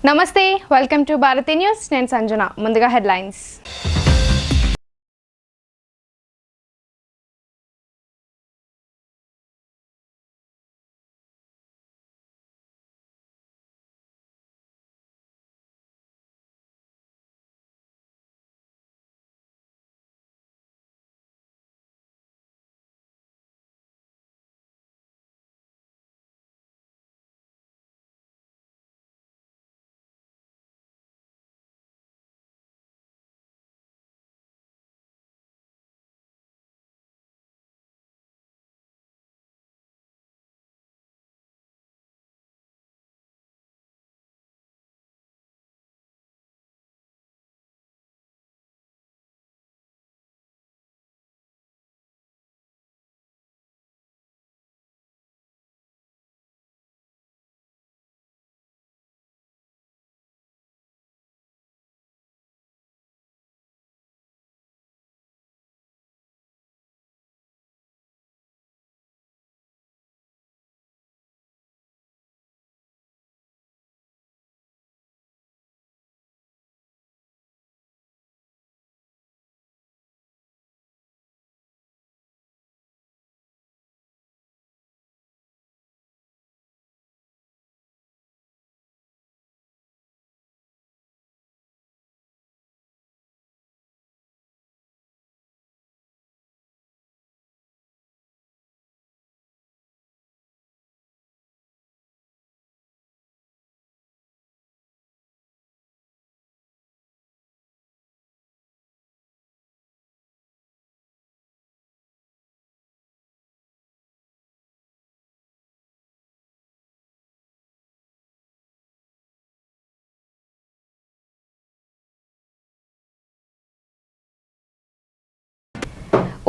నమస్తే, welcome to Bharati news. నేను సంజన. ముందుగా హెడ్లైన్స్.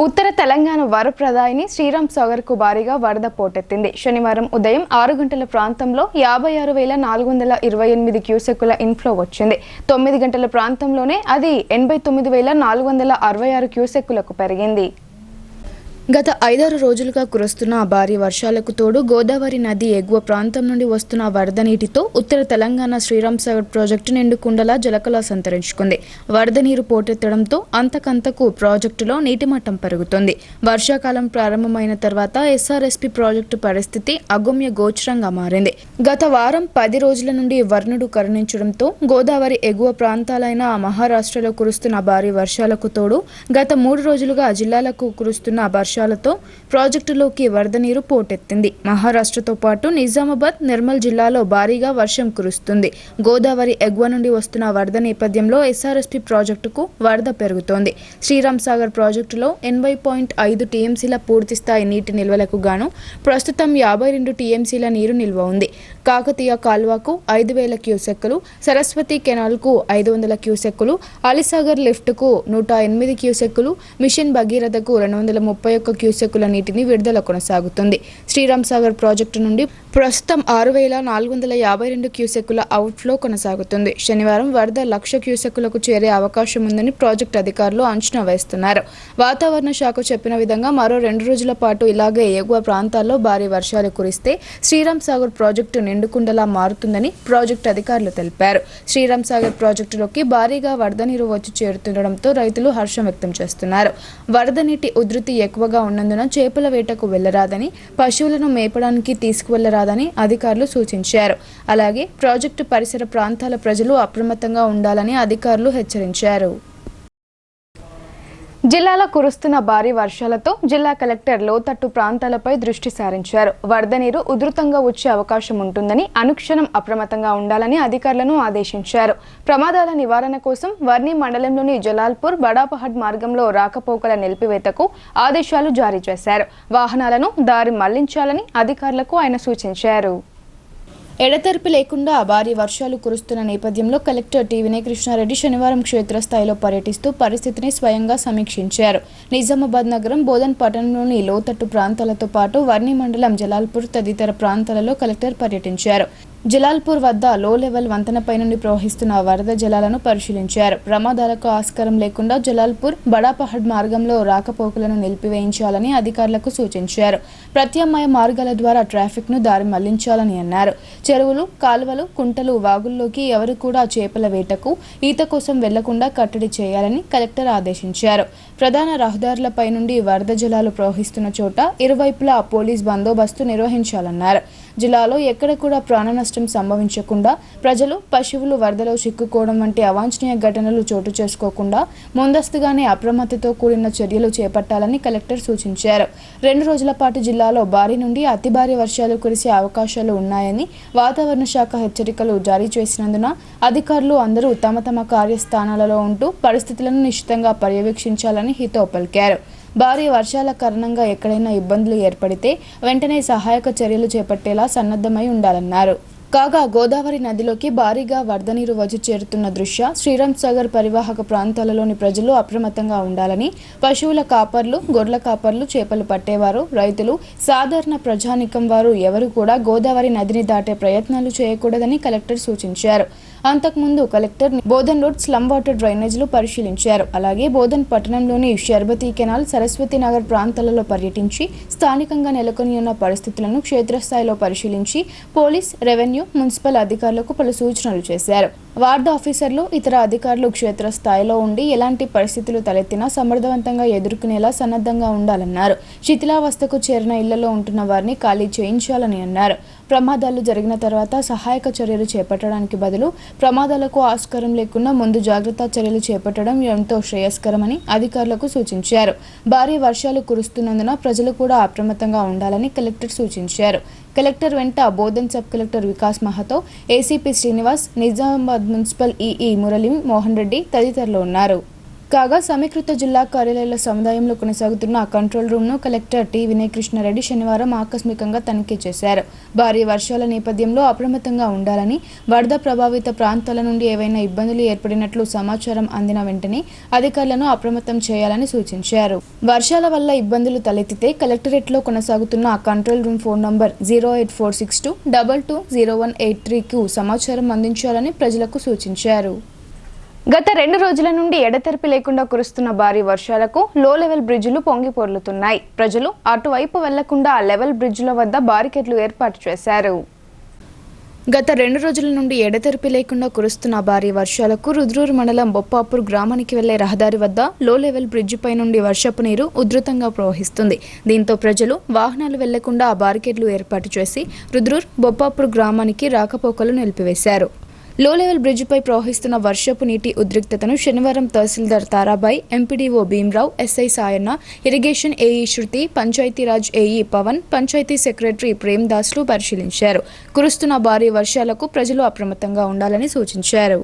ఉత్తర తెలంగాణ వరప్రదాయిని శ్రీరామ్ సాగర్ కు భారీగా వరద పోటెత్తింది. శనివారం ఉదయం 6 గంటల ప్రాంతంలో 56,428 క్యూసెక్కుల ఇన్ఫ్లో వచ్చింది. 9 గంటల ప్రాంతంలోనే అది 89,466 క్యూసెక్కులకు పెరిగింది. గత 5-6 రోజులుగా కురుస్తున్న భారీ వర్షాలకు తోడు గోదావరి నది ఎగువ ప్రాంతం నుండి వస్తున్న వరద నీటితో ఉత్తర తెలంగాణ శ్రీరామ్ సాగర్ ప్రాజెక్టు నిండుకుండలా జలకలా సంతరించుకుంది. వరద నీరు పోటెత్తడంతో అంతకంతకు ప్రాజెక్టులో నీటి మట్టం పెరుగుతుంది. వర్షాకాలం ప్రారంభమైన తర్వాత ఎస్ఆర్ఎస్పీ ప్రాజెక్టు పరిస్థితి అగమ్య గోచరంగా మారింది. గత వారం 10 రోజుల నుండి వర్ణుడు కరుణించడంతో గోదావరి ఎగువ ప్రాంతాలైన మహారాష్ట్రలో కురుస్తున్న భారీ వర్షాలకు తోడు గత 3 రోజులుగా జిల్లాలకు కురుస్తున్న వర్షాలతో ప్రాజెక్టులోకి వరద నీరు పోటెత్తింది. మహారాష్ట్రతో పాటు నిజామాబాద్, నిర్మల్ జిల్లాలో భారీగా వర్షం కురుస్తుంది. గోదావరి ఎగువ నుండి వస్తున్న వరద నేపథ్యంలో ఎస్ఆర్ఎస్పీ ప్రాజెక్టుకు వరద పెరుగుతోంది. శ్రీరామ్ సాగర్ ప్రాజెక్టులో 80.5 టీఎంసీల పూర్తిస్థాయి నీటి నిల్వలకు గాను ప్రస్తుతం 52 టీఎంసీల నీరు నిల్వ ఉంది. కాకతీయ కాల్వకు 5,000 క్యూసెక్కులు, సరస్వతి కెనాల్కు 500 క్యూసెక్కులు, అలీసాగర్ లిఫ్ట్కు 108 క్యూసెక్కులు, మిషన్ భగీరథకు 231 క్యూసెక్కుల నీటిని విడుదల కొనసాగుతుంది. శ్రీరామ్ సాగర్ ప్రాజెక్టు నుండి ప్రస్తుతం 6,452 క్యూసెక్కుల అవుట్ఫ్లో కొనసాగుతుంది. శనివారం వరద 1,00,000 క్యూసెక్కులకు చేరే అవకాశం ఉందని ప్రాజెక్టు అధికారులు అంచనా వేస్తున్నారు. వాతావరణ శాఖ చెప్పిన విధంగా మరో 2 రోజుల పాటు ఇలాగే ఎగువ ప్రాంతాల్లో భారీ వర్షాలు కురిస్తే శ్రీరామ్ సాగర్ ప్రాజెక్టు నిండుకుండలా మారుతుందని ప్రాజెక్టు అధికారులు తెలిపారు. శ్రీరామ్ సాగర్ ప్రాజెక్టులోకి భారీగా వరద నీరు వచ్చి చేరుతుండడంతో రైతులు హర్షం వ్యక్తం చేస్తున్నారు. వరద నీటి ఉధృతి ఎక్కువగా ఉన్నందున చేపల వేటకు వెళ్లరాదని, పశువులను మేపడానికి తీసుకువెళ్లరాదని అధికారులు సూచించారు. అలాగే ప్రాజెక్టు పరిసర ప్రాంతాల ప్రజలు అప్రమత్తంగా ఉండాలని అధికారులు హెచ్చరించారు. జిల్లాలో కురుస్తున్న భారీ వర్షాలతో జిల్లా కలెక్టర్ లోతట్టు ప్రాంతాలపై దృష్టి సారించారు. వరద నీరు ఉధృతంగా వచ్చే అవకాశం ఉంటుందని, అనుక్షణం అప్రమత్తంగా ఉండాలని అధికారులను ఆదేశించారు. ప్రమాదాల నివారణ కోసం వర్ణి మండలంలోని జలాల్పూర్, బడాపహడ్ మార్గంలో రాకపోకల నిలిపివేతకు ఆదేశాలు జారీ చేశారు. వాహనాలను దారి మళ్లించాలని అధికారులకు ఆయన సూచించారు. ఎడతెరిపి లేకుండా భారీ వర్షాలు కురుస్తున్న నేపథ్యంలో కలెక్టర్ టి. వినయకృష్ణారెడ్డి శనివారం క్షేత్రస్థాయిలో పర్యటిస్తూ పరిస్థితిని స్వయంగా సమీక్షించారు. నిజామాబాద్ నగరం, బోధన్ పట్టణంలోని లోతట్టు ప్రాంతాలతో పాటు వర్ణి మండలం, జలాల్పూర్ తదితర ప్రాంతాలలో కలెక్టర్ పర్యటించారు. జలాల్పూర్ వద్ద లో లెవెల్ వంతెనపై నుండి ప్రవహిస్తున్న వరద జలాలను పరిశీలించారు. ప్రమాదాలకు ఆస్కారం లేకుండా జలాల్పూర్ బడాపహడ్ మార్గంలో రాకపోకలను నిలిపివేయించాలని అధికారులకు సూచించారు. ప్రత్యామ్నాయ మార్గాల ద్వారా ట్రాఫిక్ ను దారి మళ్లించాలని అన్నారు. చెరువులు, కాలువలు, కుంటలు, వాగుల్లోకి ఎవరు కూడా చేపల వేటకు, ఈత కోసం వెళ్లకుండా కట్టడి చేయాలని కలెక్టర్ ఆదేశించారు. ప్రధాన రహదారులపై నుండి వరద జలాలు ప్రవహిస్తున్న చోట ఇరువైపులా పోలీస్ బందోబస్తు నిర్వహించాలన్నారు. జిల్లాలో ఎక్కడ కూడా ప్రాణ నష్టం సంభవించకుండా, ప్రజలు, పశువులు వరదలో చిక్కుకోవడం వంటి అవాంఛనీయ ఘటనలు చోటు చేసుకోకుండా ముందస్తుగానే అప్రమత్తతో కూడిన చర్యలు చేపట్టాలని కలెక్టర్ సూచించారు. 2 రోజుల పాటు జిల్లాలో భారీ నుండి అతి భారీ వర్షాలు కురిసే అవకాశాలు ఉన్నాయని వాతావరణ శాఖ హెచ్చరికలు జారీ చేసినందున అధికారులు అందరూ తమ తమ కార్యస్థానాలలో ఉంటూ పరిస్థితులను నిశితంగా పర్యవేక్షించాలని హితవు పలికారు. భారీ వర్షాల కారణంగా ఎక్కడైనా ఇబ్బందులు ఏర్పడితే వెంటనే సహాయక చర్యలు చేపట్టేలా సన్నద్ధమై ఉండాలన్నారు. కాగా గోదావరి నదిలోకి భారీగా వరద నీరు వచ్చి చేరుతున్న దృష్ట్యా శ్రీరామ్ సాగర్ పరివాహక ప్రాంతాలలోని ప్రజలు అప్రమత్తంగా ఉండాలని, పశువుల కాపర్లు, గొర్రెల కాపర్లు, చేపలు పట్టేవారు, రైతులు, సాధారణ ప్రజానికం వారు ఎవరు కూడా గోదావరి నదిని దాటే ప్రయత్నాలు చేయకూడదని కలెక్టర్ సూచించారు. అంతకుముందు collector Bodhan road slum water డ్రైనేజీలు పరిశీలించారు. అలాగే బోధన్ పట్టణంలోని షర్బతీ కెనాల్, సరస్వతి నగర్ ప్రాంతాలలో పర్యటించి స్థానికంగా నెలకొని ఉన్న పరిస్థితులను క్షేత్రస్థాయిలో పరిశీలించి పోలీస్, రెవెన్యూ, మున్సిపల్ అధికారులకు పలు సూచనలు చేశారు. వార్డు ఆఫీసర్లు, ఇతర అధికారులు క్షేత్రస్థాయిలో ఉండి ఎలాంటి పరిస్థితులు తలెత్తినా సమర్థవంతంగా ఎదుర్కొనేలా సన్నద్ధంగా ఉండాలన్నారు. శిథిలావస్థకు చేరిన ఇళ్లలో ఉంటున్న వారిని ఖాళీ చేయించాలని అన్నారు. ప్రమాదాలు జరిగిన తర్వాత సహాయక చర్యలు చేపట్టడానికి బదులు ప్రమాదాలకు ఆస్కారం లేకుండా ముందు జాగ్రత్త చర్యలు చేపట్టడం ఎంతో శ్రేయస్కరమని అధికారులకు సూచించారు. భారీ వర్షాలు కురుస్తున్నందున ప్రజలు కూడా అప్రమత్తంగా ఉండాలని కలెక్టర్ సూచించారు. కలెక్టర్ వెంట Bodhan sub collector Vikas Mahato, ACP Srinivas, Nizamabad municipal EE Murali Mohan Reddy తదితరులు ఉన్నారు. కాగా సమీకృత జిల్లా కార్యాలయాల సముదాయంలో కొనసాగుతున్న కంట్రోల్ రూమ్ను కలెక్టర్ టి. వినయ్ కృష్ణారెడ్డి శనివారం ఆకస్మికంగా తనిఖీ చేశారు. భారీ వర్షాల నేపథ్యంలో అప్రమత్తంగా ఉండాలని, వరద ప్రభావిత ప్రాంతాల నుండి ఏవైనా ఇబ్బందులు ఏర్పడినట్లు సమాచారం అందిన వెంటనే అధికారులను అప్రమత్తం చేయాలని సూచించారు. వర్షాల వల్ల ఇబ్బందులు తలెత్తితే కలెక్టరేట్లో కొనసాగుతున్న కంట్రోల్ రూమ్ ఫోన్ నంబర్ 08462220183కు సమాచారం అందించాలని ప్రజలకు సూచించారు. గత 2 రోజుల నుండి ఎడతెరిపి లేకుండా కురుస్తున్న భారీ వర్షాలకు లో లెవెల్ బ్రిడ్జిలు పొంగి పొర్లుతున్నాయి. ప్రజలు అటువైపు వెళ్లకుండా లెవెల్ బ్రిడ్జిల వద్ద బారికేడ్లు ఏర్పాటు చేశారు. గత 2 రోజుల నుండి ఎడతెరిపి లేకుండా కురుస్తున్న భారీ వర్షాలకు రుద్రూరు మండలం బొప్పాపూర్ గ్రామానికి వెళ్లే రహదారి వద్ద లో లెవెల్ బ్రిడ్జిపై నుండి వర్షపు నీరు ఉధృతంగా ప్రవహిస్తుంది. దీంతో ప్రజలు వాహనాలు వెళ్లకుండా బారికేడ్లు ఏర్పాటు చేసి రుద్రూర్, బొప్పాపూర్ గ్రామానికి రాకపోకలు నిలిపివేశారు. లో లెవెల్ బ్రిడ్జిపై ప్రవహిస్తున్న వర్షపు నీటి ఉద్రిక్తతను శనివారం తహసీల్దార్ Tarabai, MPDO Bhimarao, SI Sayanna, irrigation AE Shruti, Panchayati Raj AE Pavan, panchayat secretary Prem దాస్లు పరిశీలించారు. కురుస్తున్న భారీ వర్షాలకు ప్రజలు అప్రమత్తంగా ఉండాలని సూచించారు.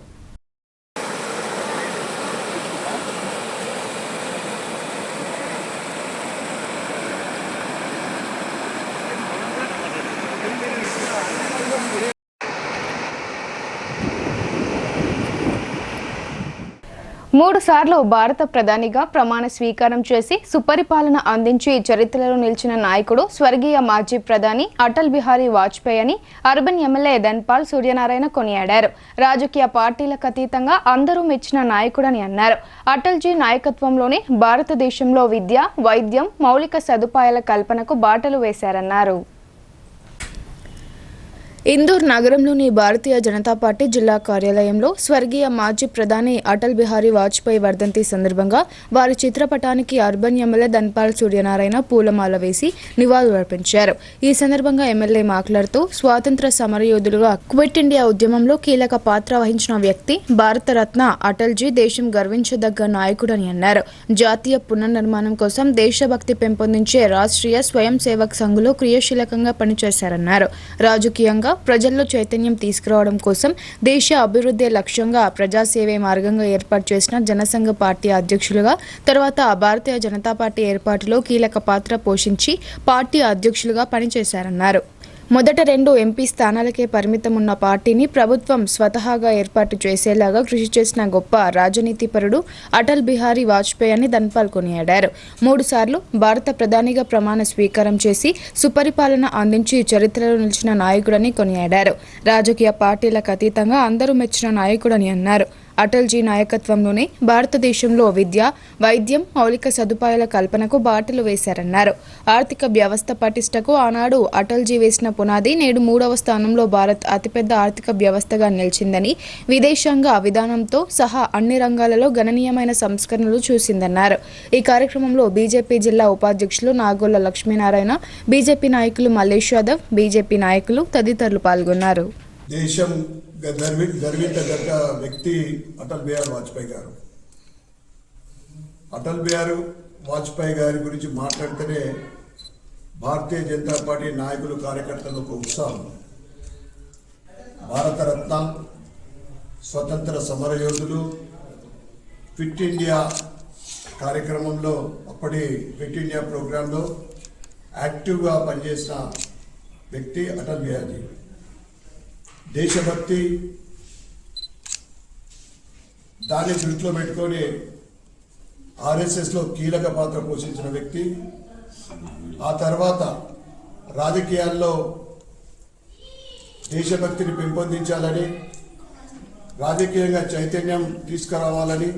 మూడు సార్లు భారత ప్రధానిగా ప్రమాణ స్వీకారం చేసి సుపరిపాలన అందించి చరిత్రలో నిలిచిన నాయకుడు స్వర్గీయ మాజీ ప్రధాని అటల్ బిహారీ వాజ్పేయి అని అర్బన్ ఎమ్మెల్యే ధన్పాల్ సూర్యనారాయణ కొనియాడారు. రాజకీయ పార్టీలకు అతీతంగా అందరూ మెచ్చిన నాయకుడని అన్నారు. అటల్జీ నాయకత్వంలోనే భారతదేశంలో విద్య, వైద్యం, మౌలిక సదుపాయాల కల్పనకు బాటలు వేశారన్నారు. ఇందూర్ నగరంలోని భారతీయ జనతా పార్టీ జిల్లా కార్యాలయంలో స్వర్గీయ మాజీ ప్రధాని అటల్ బిహారీ వాజ్పేయి వర్ధంతి సందర్భంగా వారి చిత్రపటానికి అర్బన్ ఎమ్మెల్యే ధన్పాల్ సూర్యనారాయణ పూలమాల వేసి నివాళులర్పించారు. ఈ సందర్భంగా ఎమ్మెల్యే మాట్లాడుతూ స్వాతంత్ర సమరయోధులుగా క్విట్ ఇండియా ఉద్యమంలో కీలక పాత్ర వహించిన వ్యక్తి భారతరత్న అటల్జీ దేశం గర్వించదగ్గ నాయకుడని అన్నారు. జాతీయ పునర్నిర్మాణం కోసం దేశభక్తి పెంపొందించే రాష్ట్రీయ స్వయం సేవక్ సంఘ్లో క్రియాశీలకంగా పనిచేశారన్నారు. రాజకీయంగా ప్రజల్లో చైతన్యం తీసుకురావడం కోసం దేశ అభివృద్ధి లక్ష్యంగా ప్రజాసేవే మార్గంగా ఏర్పాటు చేసిన జనసంఘ పార్టీ అధ్యక్షులుగా, తర్వాత భారతీయ జనతా పార్టీ ఏర్పాటులో కీలక పాత్ర పోషించి పార్టీ అధ్యక్షులుగా పనిచేశారన్నారు. మొదట 2 ఎంపీ స్థానాలకే పరిమితం ఉన్న పార్టీని ప్రభుత్వం స్వతహాగా ఏర్పాటు చేసేలాగా కృషి చేసిన గొప్ప రాజనీతిపరుడు అటల్ బిహారీ వాజ్పేయి అని ధన్పాల్ కొనియాడారు. 3 సార్లు భారత ప్రధానిగా ప్రమాణ స్వీకారం చేసి సుపరిపాలన అందించి చరిత్రలో నిలిచిన నాయకుడని కొనియాడారు. రాజకీయ పార్టీలకు అతీతంగా అందరూ మెచ్చిన నాయకుడని అన్నారు. అటల్జీ నాయకత్వంలోనే భారతదేశంలో విద్య, వైద్యం, మౌలిక సదుపాయాల కల్పనకు బాటలు వేశారన్నారు. ఆర్థిక వ్యవస్థ పటిష్టకు ఆనాడు అటల్జీ వేసిన పునాది నేడు 3వ స్థానంలో భారత్ అతిపెద్ద ఆర్థిక వ్యవస్థగా నిలిచిందని, విదేశాంగ విధానంతో సహా అన్ని రంగాలలో గణనీయమైన సంస్కరణలు చూసిందన్నారు. ఈ కార్యక్రమంలో బీజేపీ జిల్లా ఉపాధ్యక్షులు నాగోళ్ల లక్ష్మీనారాయణ, బీజేపీ నాయకులు మల్లేష్ యాదవ్, బీజేపీ నాయకులు తదితరులు పాల్గొన్నారు. దేశం గర్వించదగ్గ వ్యక్తి అటల్ బిహారీ వాజ్పేయి గారు. అటల్ బిహారీ వాజ్పేయి గారి గురించి మాట్లాడితేనే భారతీయ జనతా పార్టీ నాయకులు, కార్యకర్తలకు ఉత్సాహం. భారతరత్న, స్వతంత్ర సమరయోధులు, ఫిట్ ఇండియా కార్యక్రమంలో, అప్పటి ఫిట్ ఇండియా ప్రోగ్రాంలో యాక్టివ్గా పనిచేసిన వ్యక్తి అటల్ బిహారీ. దేశభక్తి దాన్ని దృష్టిలో పెట్టుకొని ఆర్ఎస్ఎస్లో కీలక పాత్ర పోషించిన వ్యక్తి. ఆ తర్వాత రాజకీయాల్లో దేశభక్తిని పెంపొందించాలని, రాజకీయంగా చైతన్యం తీసుకురావాలని,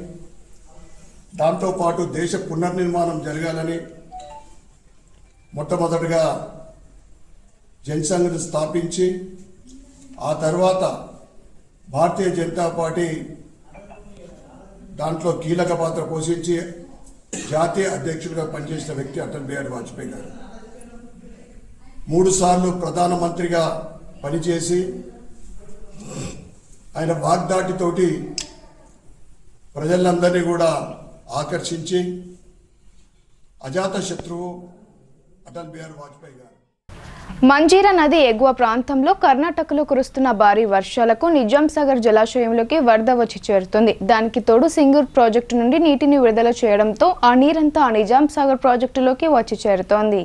దాంతోపాటు దేశ పునర్నిర్మాణం జరగాలని మొట్టమొదటిగా జనసంఘ్ని స్థాపించి ఆ తర్వాత భారతీయ జనతా పార్టీ దాంట్లో కీలక పాత్ర పోషించి జాతీయ అధ్యక్షుడిగా పనిచేసిన వ్యక్తి అటల్ బిహారీ వాజ్పేయి గారు. 3 సార్లు ప్రధానమంత్రిగా పనిచేసి ఆయన వాగ్దాటితోటి ప్రజలందరినీ కూడా ఆకర్షించి అజాత శత్రువు అటల్ బిహారీ వాజ్పేయి గారు. మంజీరా నది ఎగువ ప్రాంతంలో కర్ణాటకలో కురుస్తున్న భారీ వర్షాలకు నిజాం సాగర్ జలాశయంలోకి వరద వచ్చి చేరుతుంది. దానికి తోడు సింగూర్ ప్రాజెక్టు నుండి నీటిని విడుదల చేయడంతో ఆ నీరంతా నిజాం సాగర్ ప్రాజెక్టులోకి వచ్చి చేరుతోంది.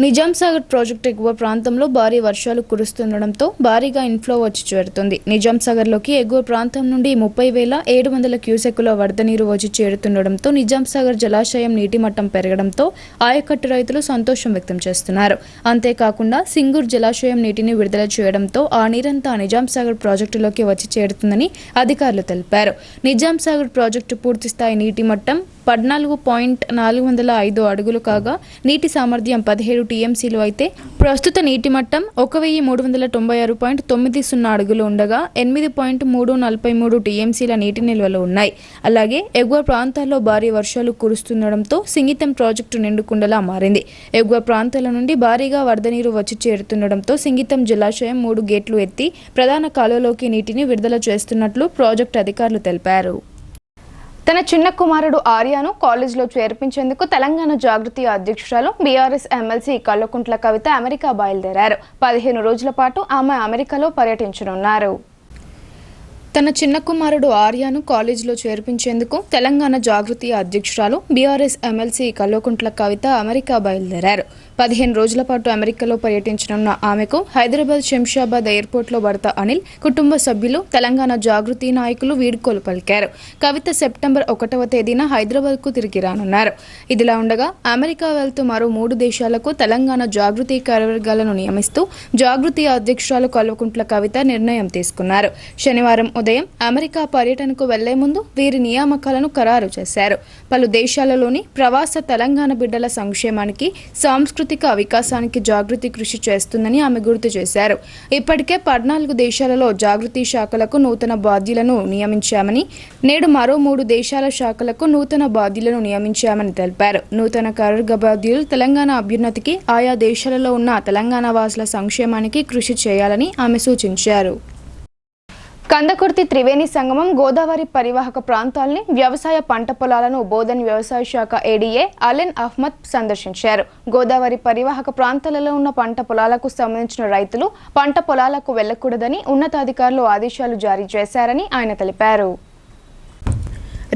నిజాం సాగర్ ప్రాజెక్టు ఎగువ ప్రాంతంలో భారీ వర్షాలు కురుస్తుండటంతో భారీగా ఇన్ఫ్లో వచ్చి చేరుతుంది. నిజాం సాగర్లోకి ఎగువ ప్రాంతం నుండి 30,700 క్యూసెక్కుల వరద నీరు వచ్చి చేరుతుండటంతో నిజాం సాగర్ జలాశయం నీటి మట్టం పెరగడంతో ఆయకట్టు రైతులు సంతోషం వ్యక్తం చేస్తున్నారు. అంతేకాకుండా సింగూర్ జలాశయం నీటిని విడుదల చేయడంతో ఆ నీరంతా నిజాం సాగర్ ప్రాజెక్టులోకి వచ్చి చేరుతుందని అధికారులు తెలిపారు. నిజాం సాగర్ ప్రాజెక్టు పూర్తిస్థాయి నీటి మట్టం 14.405 అడుగులు కాగా నీటి సామర్థ్యం 17 టీఎంసీలు అయితే ప్రస్తుత నీటి మట్టం 1,396.90 అడుగులు ఉండగా 8.343 టీఎంసీల నీటి నిల్వలు ఉన్నాయి. అలాగే ఎగువ ప్రాంతాల్లో భారీ వర్షాలు కురుస్తుండటంతో సింగితం ప్రాజెక్టు నిండుకుండలా మారింది. ఎగువ ప్రాంతాల నుండి భారీగా వరద నీరు వచ్చి చేరుతుండటంతో సింగితం జలాశయం 3 గేట్లు ఎత్తి ప్రధాన కాలువలోకి నీటిని విడుదల చేస్తున్నట్లు ప్రాజెక్టు అధికారులు తెలిపారు. తన చిన్న కుమారుడు ఆర్యాను కాలేజీలో చేర్పించేందుకు తెలంగాణ జాగృతి అధ్యక్షురాలు BRS MLC Kalvakuntla Kavitha America బయలుదేరారు. 15 రోజుల పాటు ఆమె అమెరికాలో పర్యటించనున్నారు. తన చిన్న కుమారుడు ఆర్యాను కాలేజీలో చేర్పించేందుకు తెలంగాణ జాగృతి అధ్యక్షురాలు BRS MLC Kalvakuntla Kavitha America బయలుదేరారు. 15 రోజుల పాటు అమెరికాలో పర్యటించనున్న ఆమెకు హైదరాబాద్ శంషాబాద్ ఎయిర్పోర్ట్లో భర్త అనిల్, కుటుంబ సభ్యులు, తెలంగాణ జాగృతి నాయకులు వీడ్కోలు పలికారు. కవిత సెప్టెంబర్ 1వ తేదీన హైదరాబాద్కు తిరిగి రానున్నారు. ఇదిలా ఉండగా అమెరికా వెళ్తూ మరో 3 దేశాలకు తెలంగాణ జాగృతి కార్యవర్గాలను నియమిస్తూ జాగృతి అధ్యక్షురాలు కల్వకుంట్ల కవిత నిర్ణయం తీసుకున్నారు. శనివారం ఉదయం అమెరికా పర్యటనకు వెళ్లే ముందు వీరి నియామకాలను ఖరారు చేశారు. పలు దేశాలలోని ప్రవాస తెలంగాణ బిడ్డల సంక్షేమానికి, సాంస్కృతిక వికాసానికి జాగృతి కృషి చేస్తుందని ఆమె గుర్తు చేశారు. ఇప్పటికే 14 దేశాలలో జాగృతి శాఖలకు నూతన బాధ్యులను నియమించామని, నేడు మరో 3 దేశాల శాఖలకు నూతన బాధ్యులను నియమించామని తెలిపారు. నూతన కార్యవర్గ బాధ్యులు తెలంగాణ అభ్యున్నతికి, ఆయా దేశాలలో ఉన్న తెలంగాణ వాసుల సంక్షేమానికి కృషి చేయాలని ఆమె సూచించారు. కందకుర్తి త్రివేణి సంగమం గోదావరి పరివాహక ప్రాంతాల్ని, వ్యవసాయ పంట పొలాలను బోధన్ వ్యవసాయ శాఖ ఏడీఏ అలెన్ అహ్మద్ సందర్శించారు. గోదావరి పరివాహక ప్రాంతాలలో ఉన్న పంట పొలాలకు సంబంధించిన రైతులు పంట పొలాలకు వెళ్లకూడదని ఉన్నతాధికారులు ఆదేశాలు జారీ చేశారని ఆయన తెలిపారు.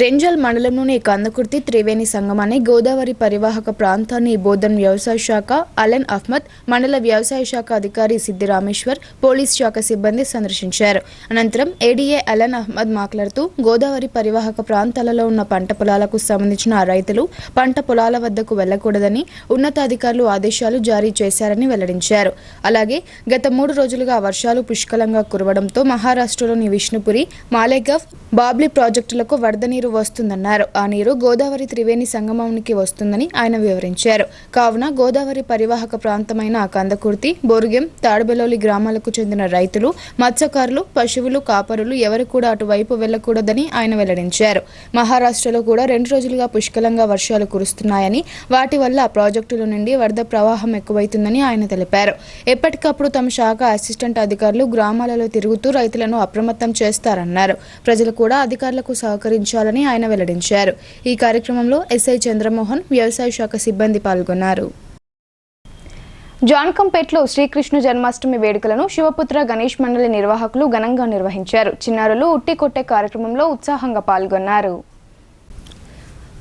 రెంజల్ మండలంలోని కందకుర్తి త్రివేణి సంగమాన్ని గోదావరి పరివాహక ప్రాంతాన్ని బోధన్ వ్యవసాయ శాఖ అలెన్ అహ్మద్, మండల వ్యవసాయ శాఖ అధికారి సిద్ది రామేశ్వర్, పోలీస్ శాఖ సిబ్బంది సందర్శించారు. అనంతరం ఏడీఏ అలెన్ అహ్మద్ మాట్లాడుతూ గోదావరి పరివాహక ప్రాంతాలలో ఉన్న పంట పొలాలకు సంబంధించిన రైతులు పంట పొలాల వద్దకు వెళ్లకూడదని ఉన్నతాధికారులు ఆదేశాలు జారీ చేశారని వెల్లడించారు. అలాగే గత 3 రోజులుగా వర్షాలు పుష్కలంగా కురవడంతో మహారాష్ట్రలోని విష్ణుపురి, మాలేగావ్, బాబ్లీ ప్రాజెక్టులకు వరద నీరు వస్తుందన్నారు. ఆ నీరు గోదావరి త్రివేణి సంగమానికి వస్తుందని ఆయన వివరించారు. కావున గోదావరి పరివాహక ప్రాంతమైన కందకుర్తి, బోరుగెం, తాడబెలోలి గ్రామాలకు చెందిన రైతులు, మత్స్యకారులు, పశువులు కాపరులు ఎవరు కూడా అటువైపు వెళ్లకూడదని ఆయన వెల్లడించారు. మహారాష్ట్రలో కూడా 2 రోజులుగా పుష్కలంగా వర్షాలు కురుస్తున్నాయని, వాటి వల్ల ప్రాజెక్టుల నుండి వరద ప్రవాహం ఎక్కువైతుందని ఆయన తెలిపారు. ఎప్పటికప్పుడు తమ శాఖ అసిస్టెంట్ అధికారులు గ్రామాలలో తిరుగుతూ రైతులను అప్రమత్తం చేస్తారన్నారు. ప్రజలు కూడా అధికారులకు సహకరించాలని ఆయన వెల్లడించారు. ఈ కార్యక్రమంలో ఎస్ఐ చంద్రమోహన్, వ్యవసాయ శాఖ సిబ్బంది పాల్గొన్నారు. జాన్కంపేట్లో శ్రీకృష్ణ జన్మాష్టమి వేడుకలను శివపుత్ర గణేష్ మండలి నిర్వాహకులు ఘనంగా నిర్వహించారు. చిన్నారులు ఉట్టి కొట్టే కార్యక్రమంలో ఉత్సాహంగా పాల్గొన్నారు.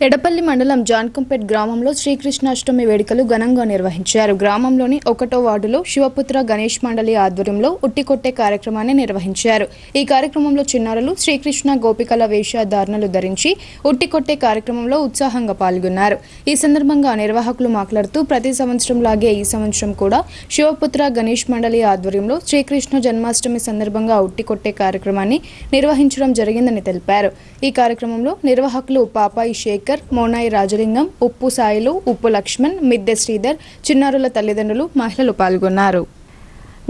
ఎడపల్లి మండలం జాన్కంపేట్ గ్రామంలో శ్రీకృష్ణాష్టమి వేడుకలు ఘనంగా నిర్వహించారు. గ్రామంలోని 1వ వార్డులో శివపుత్ర గణేష్ మండలి ఆధ్వర్యంలో ఉట్టికొట్టే కార్యక్రమాన్ని నిర్వహించారు. ఈ కార్యక్రమంలో చిన్నారులు శ్రీకృష్ణ గోపికల వేషధారణలు ధరించి ఉట్టికొట్టే కార్యక్రమంలో ఉత్సాహంగా పాల్గొన్నారు. ఈ సందర్భంగా నిర్వాహకులు మాట్లాడుతూ ప్రతి సంవత్సరం లాగే ఈ సంవత్సరం కూడా శివపుత్ర గణేష్ మండలి ఆధ్వర్యంలో శ్రీకృష్ణ జన్మాష్టమి సందర్భంగా ఉట్టికొట్టే కార్యక్రమాన్ని నిర్వహించడం జరిగిందని తెలిపారు. ఈ కార్యక్రమంలో నిర్వాహకులు పాపాయి శేఖర్, మోనాయి రాజలింగం, ఉప్పు సాయిలు, ఉప్పు లక్ష్మణ్, మిద్దె శ్రీధర్, చిన్నారుల తల్లిదండ్రులు, మహిళలు పాల్గొన్నారు.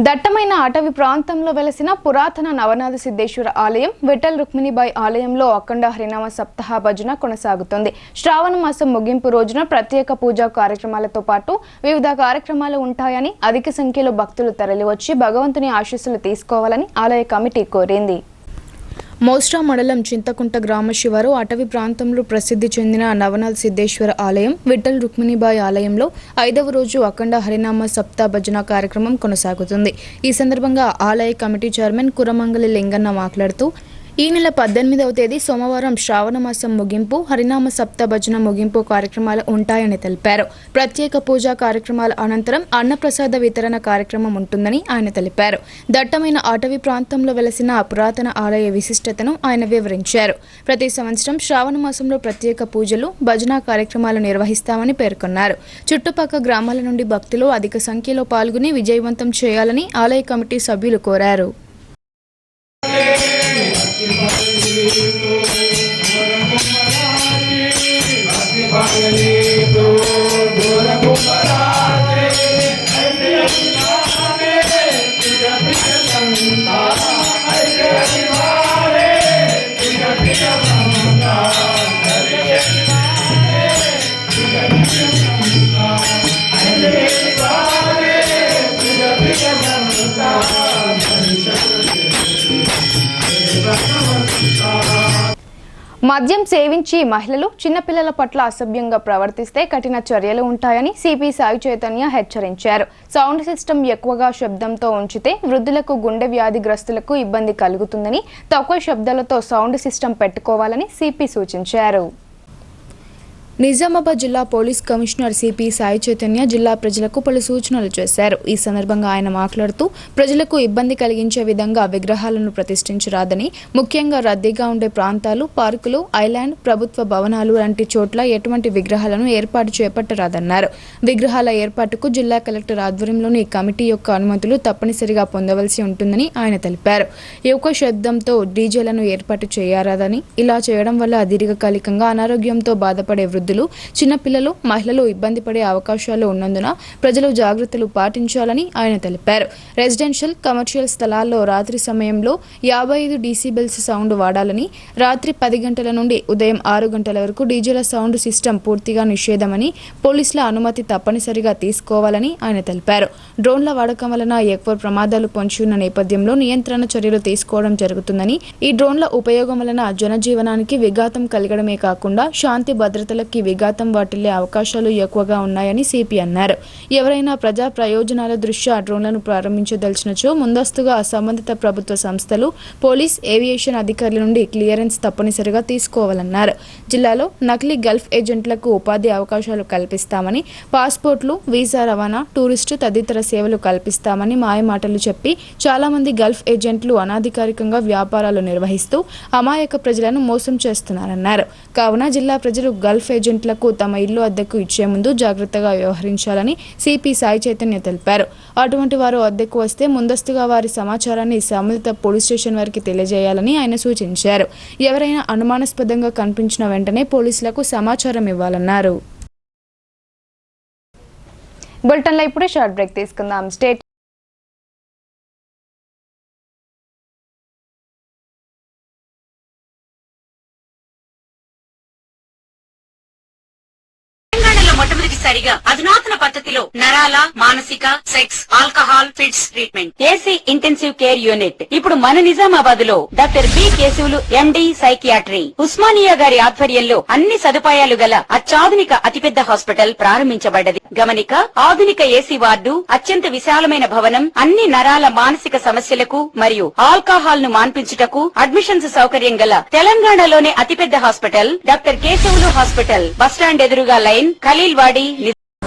దట్టమైన అటవీ ప్రాంతంలో వెలసిన పురాతన నవనాథ సిద్ధేశ్వర ఆలయం విఠల్ రుక్మిణీబాయి ఆలయంలో అఖండ హరినామ సప్తాహ భజన కొనసాగుతుంది. శ్రావణ మాసం ముగింపు రోజున ప్రత్యేక పూజా కార్యక్రమాలతో పాటు వివిధ కార్యక్రమాలు ఉంటాయని, అధిక సంఖ్యలో భక్తులు తరలివచ్చి భగవంతుని ఆశీస్సులు తీసుకోవాలని ఆలయ కమిటీ కోరింది. మోస్రా మండలం చింతకుంట గ్రామ శివారు అటవీ ప్రాంతంలో ప్రసిద్ధి చెందిన నవనాథ్ సిద్ధేశ్వర ఆలయం విఠల్ రుక్మిణీబాయి ఆలయంలో 5వ రోజు అఖండ హరినామ సప్తా భజన కార్యక్రమం కొనసాగుతుంది. ఈ సందర్భంగా ఆలయ కమిటీ చైర్మన్ కురమంగలి లింగన్న మాట్లాడుతూ ఈ నెల 18వ తేదీ సోమవారం శ్రావణ మాసం ముగింపు, హరినామ సప్త భజన ముగింపు కార్యక్రమాలు ఉంటాయని తెలిపారు. ప్రత్యేక పూజా కార్యక్రమాల అనంతరం అన్నప్రసాద వితరణ కార్యక్రమం ఉంటుందని ఆయన తెలిపారు. దట్టమైన అటవీ ప్రాంతంలో వెలసిన పురాతన ఆలయ విశిష్టతను ఆయన వివరించారు. ప్రతి సంవత్సరం శ్రావణ మాసంలో ప్రత్యేక పూజలు, భజన కార్యక్రమాలు నిర్వహిస్తామని పేర్కొన్నారు. చుట్టుపక్కల గ్రామాల నుండి భక్తులు అధిక సంఖ్యలో పాల్గొని విజయవంతం చేయాలని ఆలయ కమిటీ సభ్యులు కోరారు. మద్యం సేవించి మహిళలు, చిన్నపిల్లల పట్ల అసభ్యంగా ప్రవర్తిస్తే కఠిన చర్యలు ఉంటాయని సిపి సాయి చైతన్య హెచ్చరించారు. సౌండ్ సిస్టమ్ ఎక్కువగా శబ్దంతో ఉంచితే వృద్ధులకు, గుండె వ్యాధిగ్రస్తులకు ఇబ్బంది కలుగుతుందని, తక్కువ శబ్దాలతో సౌండ్ సిస్టమ్ పెట్టుకోవాలని సిపి సూచించారు. నిజామాబాద్ జిల్లా police commissioner CP Sai Chaitanya జిల్లా ప్రజలకు పలు సూచనలు చేశారు. ఈ సందర్భంగా ఆయన మాట్లాడుతూ ప్రజలకు ఇబ్బంది కలిగించే విధంగా విగ్రహాలను ప్రతిష్ఠించరాదని, ముఖ్యంగా రద్దీగా ఉండే ప్రాంతాలు, పార్కులు, ఐలాండ్, ప్రభుత్వ భవనాలు లాంటి చోట్ల ఎటువంటి విగ్రహాలను ఏర్పాటు చేపట్టరాదన్నారు. విగ్రహాల ఏర్పాటుకు జిల్లా కలెక్టర్ ఆధ్వర్యంలోని కమిటీ యొక్క అనుమతులు తప్పనిసరిగా పొందవలసి ఉంటుందని ఆయన తెలిపారు. ఎక్కువ శబ్దంతో డీజేలను ఏర్పాటు చేయరాదని, ఇలా చేయడం వల్ల దీర్ఘకాలికంగా అనారోగ్యంతో బాధపడే వృద్ధులు, చిన్నపిల్లలు, మహిళలు ఇబ్బంది పడే అవకాశాలు ఉన్నందున ప్రజలు జాగ్రత్తలు పాటించాలని ఆయన తెలిపారు. రెసిడెన్షియల్, కమర్షియల్ స్థలాల్లో రాత్రి సమయంలో 55 డీసీబెల్స్ సౌండ్ వాడాలని, రాత్రి 10 గంటల నుండి ఉదయం 6 గంటల వరకు డీజేల సౌండ్ సిస్టమ్ పూర్తిగా నిషేధమని, పోలీసుల అనుమతి తప్పనిసరిగా తీసుకోవాలని ఆయన తెలిపారు. డ్రోన్ల వాడకం వలన ఎక్కువ ప్రమాదాలు పొంచి ఉన్న నేపథ్యంలో నియంత్రణ చర్యలు తీసుకోవడం జరుగుతుందని, ఈ డ్రోన్ల ఉపయోగం వలన జనజీవనానికి విఘాతం కలగడమే కాకుండా శాంతి భద్రతలకు ప్రజలకి విఘాతం వాటిల్లే అవకాశాలు ఎక్కువగా ఉన్నాయని సిపి అన్నారు. ఎవరైనా ప్రజా ప్రయోజనాల దృష్ట్యా డ్రోన్లను ప్రారంభించదలిచినచో ముందస్తుగా సంబంధిత ప్రభుత్వ సంస్థలు, పోలీస్, ఏవియేషన్ అధికారుల నుండి క్లియరెన్స్ తప్పనిసరిగా తీసుకోవాలన్నారు. జిల్లాలో నకిలీ గల్ఫ్ ఏజెంట్లకు ఉపాధి అవకాశాలు కల్పిస్తామని, పాస్పోర్ట్లు, వీసా రవాణా, టూరిస్టు తదితర సేవలు కల్పిస్తామని మాయమాటలు చెప్పి చాలా మంది గల్ఫ్ ఏజెంట్లు అనాధికారికంగా వ్యాపారాలు నిర్వహిస్తూ అమాయక ప్రజలను మోసం చేస్తున్నారన్నారు. కావున జిల్లా ప్రజలు గల్ఫ్ ఏజెంట్లకు తమ ఇల్లు అద్దెకు ఇచ్చే ముందు జాగ్రత్తగా వ్యవహరించాలని సిపి సాయి చైతన్య తెలిపారు. అటువంటి వారు అద్దెకు వస్తే ముందస్తుగా వారి సమాచారాన్ని సంబంధిత పోలీస్ స్టేషన్ వారికి తెలియజేయాలని ఆయన సూచించారు. ఎవరైనా అనుమానాస్పదంగా కనిపించిన వెంటనే పోలీసులకు సమాచారం ఇవ్వాలన్నారు. బులెటిన్లో ఇప్పుడు షార్ట్ బ్రేక్ తీసుకుందాం. స్టేట్ మొట్టమొదటిసారిగా అధునాతన పద్ధతిలో నరాల, మానసిక, sex, alcohol, fits treatment, AC intensive care unit ఇప్పుడు మన నిజామాబాద్ లో doctor B Keshavulu MD psychiatry, Osmania గారి ఆధ్వర్యంలో అన్ని సదుపాయాలు గల అత్యాధునిక అతిపెద్ద హాస్పిటల్ ప్రారంభించబడ్డది. గమనిక, ఆధునిక ఏసీ వార్డు, అత్యంత విశాలమైన భవనం, అన్ని నరాల మానసిక సమస్యలకు మరియు ఆల్కహాల్ ను మాన్పించుటకు అడ్మిషన్స్ సౌకర్యం గల తెలంగాణలోనే అతిపెద్ద hospital doctor Keshavulu hospital, bus stand ఎదురుగా లైన్, ఖలీల్వాడి.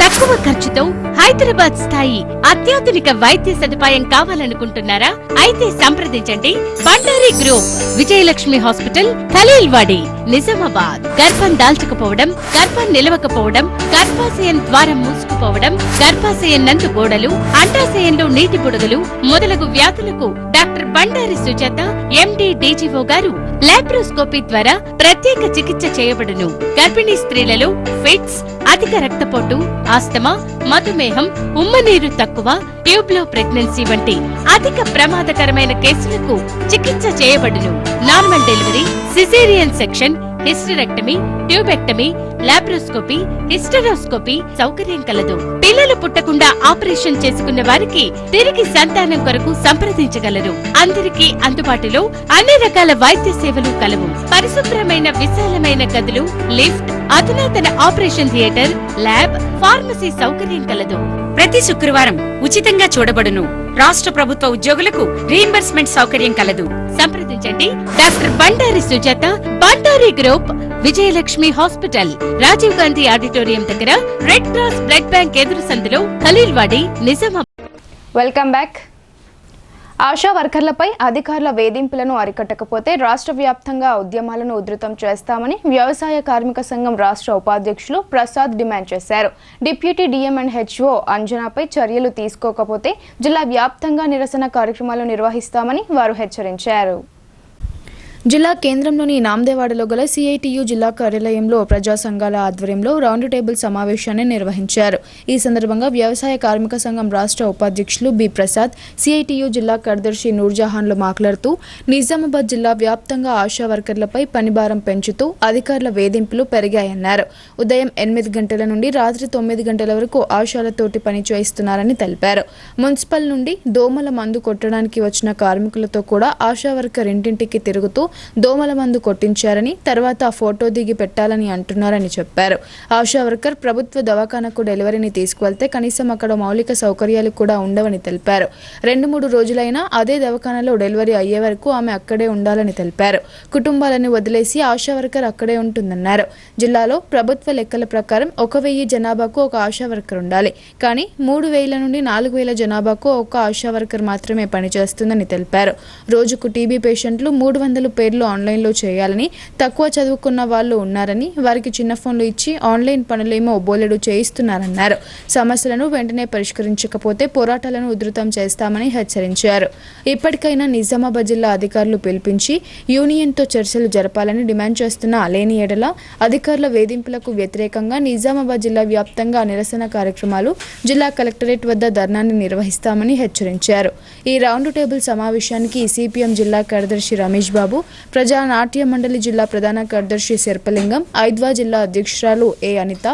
తక్కువ ఖర్చుతో హైదరాబాద్ స్థాయి అత్యాధునిక వైద్య సదుపాయం కావాలనుకుంటున్నారా? అయితే సంప్రదించండి బండారి గ్రూప్, విజయలక్ష్మి హాస్పిటల్, ఖలీల్వాడి, నిజామాబాద్. గర్భం దాల్చకపోవడం, గర్భం నిలవకపోవడం, గర్భాశయం ద్వారం మూసుకుపోవడం, గర్భాశయం నందు గోడలు, అండాశయంలో నీటి బుడగలు మొదలగు వ్యాధులకు డాక్టర్ బండారి సుజాత ఎండి డీజీఓ గారు లాప్రోస్కోపీ ద్వారా ప్రత్యేక చికిత్స చేయబడును. గర్భిణీ స్త్రీలలో ఫిట్స్, అధిక రక్తపోటు, ఆస్తమా, మధుమేహం, ఉమ్మనీరు తక్కువ, ట్యూబ్లో ప్రెగ్నెన్సీ వంటి అధిక ప్రమాదకరమైన కేసులకు చికిత్స చేయబడును. Normal delivery, caesarean section, hysterectomy, tubectomy, laparoscopy, hysteroscopy సౌకర్యం కలదు. పిల్లలు పుట్టకుండా ఆపరేషన్ చేసుకున్న వారికి తిరిగి సంతానం కొరకు సంప్రదించగలరు. అందరికీ అందుబాటులో అన్ని రకాల వైద్య సేవలు కలవు. పరిశుభ్రమైన విశాలమైన గదులు, లిఫ్ట్, అధునాతన ఆపరేషన్ థియేటర్, ల్యాబ్, ఫార్మసీ సౌకర్యం కలదు. ప్రతి శుక్రవారం ఉచితంగా చూడబడును. రాష్ట్ర ప్రభుత్వ ఉద్యోగులకు రీయింబర్స్మెంట్ సౌకర్యం కలదు. సంప్రదించండి doctor Bandari Sujatha, Bandari group, Vijayalakshmi hospital, Rajiv Gandhi auditorium దగ్గర, రెడ్ క్రాస్ బ్లడ్ బ్యాంక్ ఎదురు సందులో, ఖలీల్వాడి, నిజామాబాద్. Welcome back. ఆశా వర్కర్లపై అధికారుల వేధింపులను అరికట్టకపోతే రాష్ట్ర వ్యాప్తంగా ఉద్యమాలను ఉధృతం చేస్తామని వ్యవసాయ కార్మిక సంఘం రాష్ట్ర ఉపాధ్యక్షులు ప్రసాద్ డిమాండ్ చేశారు. డిప్యూటీ డిఎం అండ్ హెచ్ఓ అంజనాపై చర్యలు తీసుకోకపోతే జిల్లా వ్యాప్తంగా నిరసన కార్యక్రమాలు నిర్వహిస్తామని వారు హెచ్చరించారు. జిల్లా కేంద్రంలోని నాందేవాడలో గల సిఐటియు జిల్లా కార్యాలయంలో ప్రజా సంఘాల ఆధ్వర్యంలో రౌండ్ టేబుల్ సమావేశాన్ని నిర్వహించారు. ఈ సందర్భంగా వ్యవసాయ కార్మిక సంఘం రాష్ట్ర ఉపాధ్యక్షులు బి ప్రసాద్, సిఐటియు జిల్లా కార్యదర్శి నూర్జహాన్లు మాట్లాడుతూ నిజామాబాద్ జిల్లా వ్యాప్తంగా ఆశా వర్కర్లపై పనిభారం పెంచుతూ అధికారుల వేధింపులు పెరిగాయన్నారు. ఉదయం 8 గంటల నుండి రాత్రి 9 గంటల వరకు ఆశాలతోటి పని చేయిస్తున్నారని తెలిపారు. మున్సిపల్ నుండి దోమల మందు కొట్టడానికి వచ్చిన కార్మికులతో కూడా ఆశా వర్కర్ ఇంటింటికి తిరుగుతూ దోమల మందు కొట్టించారని, తర్వాత ఫోటో దిగి పెట్టాలని అంటున్నారని చెప్పారు. ఆశా వర్కర్ ప్రభుత్వ దవాఖానకు డెలివరీని తీసుకువెళ్తే కనీసం అక్కడ మౌలిక సౌకర్యాలు కూడా ఉండవని తెలిపారు. 2-3 రోజులైనా అదే దవాఖానలో డెలివరీ అయ్యే వరకు ఆమె అక్కడే ఉండాలని తెలిపారు. కుటుంబాలను వదిలేసి ఆశా వర్కర్ అక్కడే ఉంటుందన్నారు. జిల్లాలో ప్రభుత్వ లెక్కల ప్రకారం 1000 జనాభాకు ఒక ఆశా వర్కర్ ఉండాలి. కానీ 3000 నుండి 4000 జనాభాకు ఒక ఆశా వర్కర్ మాత్రమే పనిచేస్తుందని తెలిపారు. రోజుకు టీబీ పేషెంట్లు 300 పేర్లు ఆన్లైన్లో చేయాలని, తక్కువ చదువుకున్న వాళ్ళు ఉన్నారని, వారికి చిన్న ఫోన్లు ఇచ్చి ఆన్లైన్ పనులేమో బోలెడు చేయిస్తున్నారన్నారు. సమస్యలను వెంటనే పరిష్కరించకపోతే పోరాటాలను ఉధృతం చేస్తామని హెచ్చరించారు. ఇప్పటికైనా నిజామాబాద్ జిల్లా అధికారులు పిలిపించి యూనియన్తో చర్చలు జరపాలని డిమాండ్ చేస్తున్న లేని ఎడల అధికారుల వేధింపులకు వ్యతిరేకంగా నిజామాబాద్ జిల్లా వ్యాప్తంగా నిరసన కార్యక్రమాలు, జిల్లా కలెక్టరేట్ వద్ద ధర్నాన్ని నిర్వహిస్తామని హెచ్చరించారు. ఈ రౌండ్ టేబుల్ సమావేశానికి సిపిఎం జిల్లా కార్యదర్శి రమేష్ బాబు, ప్రజా నాట్య మండలి జిల్లా ప్రధాన కార్యదర్శి శర్పలింగం, ఐద్వా జిల్లా అధ్యక్షురాలు ఏ అనిత,